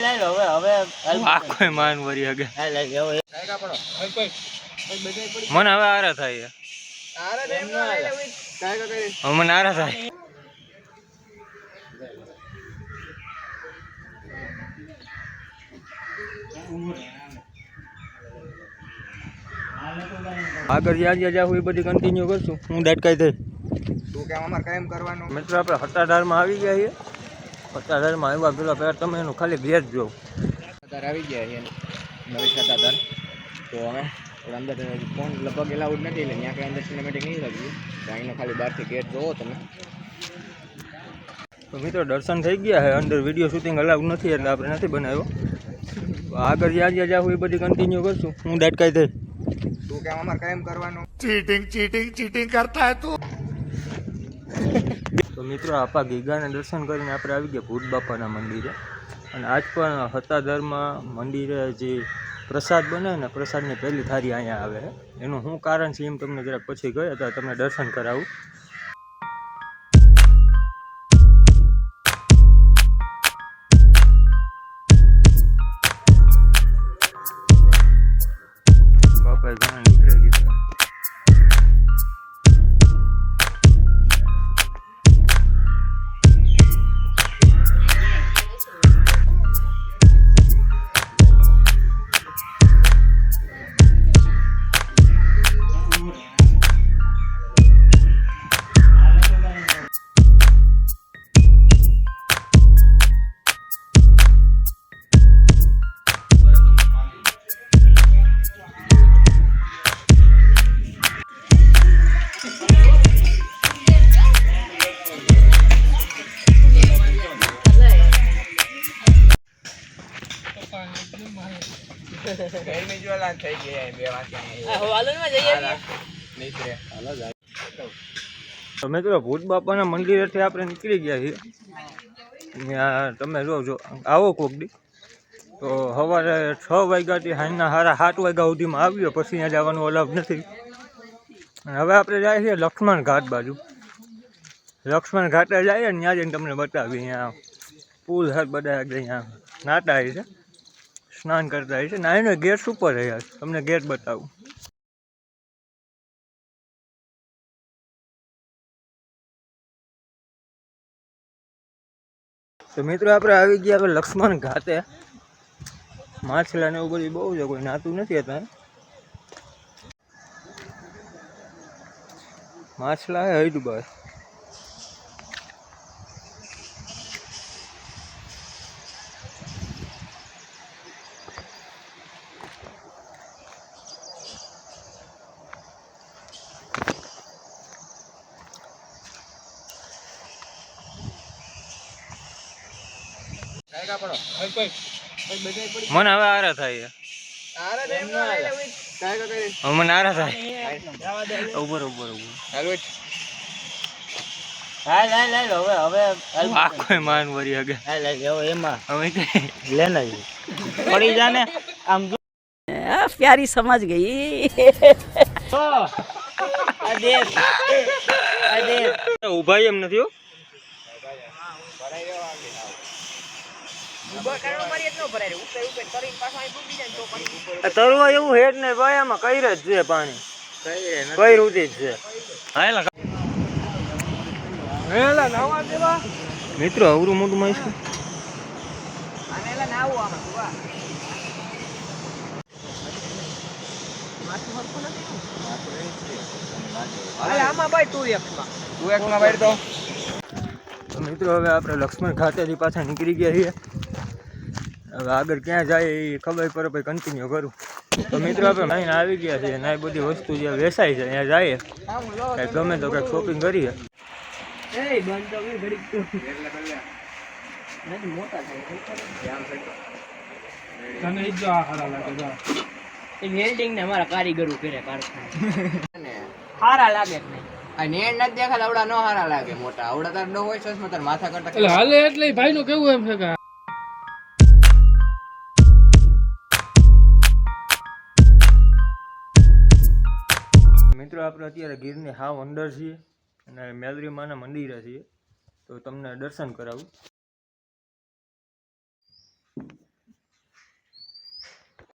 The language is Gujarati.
આખો માન વરી હગે મને હવે આરા થાય મને આરા થાય આગળ જ્યાં જાવ એ બધી કન્ટિન્યુ કરશું. હું ડટકાઈ થઈ તું કેમ અમારે કાયમ કરવાનું. મિત્રો આપણે હતાધારમાં આવી ગયા છીએ. હતાધારમાં આવ્યા પેલા પહેલાં તમે એનું ખાલી ગેટ જો. અત્યારે આવી ગયા છીએ નવી હતાધાર. તો અમે અંદર ફોન લગભગ એલાઉડ નથી એટલે ત્યાં કંઈ અંદર સિનેમેટિક નહીં લાગ્યું. તો અહીંનો ખાલી બહારથી ગેટ જોવો તમે. તો મિત્રો દર્શન થઈ ગયા છે. અંદર વિડીયો શૂટિંગ અલાઉડ નથી એટલે આપણે નથી બનાવ્યો. આગળ જ્યાં જાવ એ બધી કન્ટિન્યુ કરશું. હું ડટકાઈ થઈ તું કેમ અમારે કાયમ કરવાનું. चीटिंग करता है तू. તો મિત્રો આપા ગીગાના દર્શન કરીને આપણે આવી ગયા ભૂત બાપાના મંદિરે. અને આજ પણ હતાધારમાં મંદિરે જે પ્રસાદ બને ને પ્રસાદની પહેલી થાળી અહીંયા આવે છે. એનું શું કારણ છે એમ તમને જરાક પછી ગયા તો તમને દર્શન કરાવું. બાપા ઘણા નીકળી ગયા. તો મિત્રો ભૂત બાપાના મંદિરેથી આપણે નીકળી ગયા છીએ. ત્યાં તમે જો આવો કોક દી તો સવારે 6 વાગ્યાથી સાંજના 7:30 વાગ્યા સુધીમાં આવ્યો પછી ત્યાં જવાનું અલાઉડ નથી. અને હવે આપણે જઈએ છીએ લક્ષ્મણ ઘાટ બાજુ. લક્ષ્મણ ઘાટે જઈએ ને ત્યાં જઈને તમને બતાવીએ. અહીંયા પુલ હર બધા અહીંયા નાતા હોય છે, સ્નાન કરતા હોય છે. ના એનો ગેટ ઉપર રહ્યા તમને ગેટ બતાવું. તો મિત્રો આપણે આવી ગયા હવે લક્ષ્મણ ઘાટે. માછલા ને એવું બધું બહુ છે, કોઈ નાતું નથી અત્યારે. માછલા હે હૈદુ બસ. મને હવે આરા થાય મને આરા થાય. ઉભર આખો માન વરી હગે પડી જાને આમ प्यारी समझ गई. ઉભા એમ નથી. તરવા એવું હેડ ને ભાઈ આમાં કઈ જ છે પાણી કઈ રૂતી જ છે. મિત્રો અવરું મોટું માઈશું. મિત્રો હવે આપણે લક્ષ્મણ ઘાટેથી પાછા નીકળી ગયા છીએ. હવે આગળ ક્યાં જાય એ ખબર પડે પછી કન્ટિન્યુ કરું. તો મિત્રો આપણે અહીં આવી ગયા છીએ અને આ બધી વસ્તુ જે વેચાય છે ત્યાં જઈએ કંઈક ગમે તો કંઈક શોપિંગ કરીએ. કારીગરો કરે સારા લાગે નેટ નથી દેખાતા આવડા નો સારા લાગે. મોટા આવડા તાર નો હોય સસમાં તાર માથા કરતા એટલે હાલે એટલે ભાઈ નું કેવું એમ છે કે મિત્રો આપણે અત્યારે ગીરની હાવ અંદર છીએ અને મેલરી માના મંદિરે છીએ. તો તમને દર્શન કરાવું.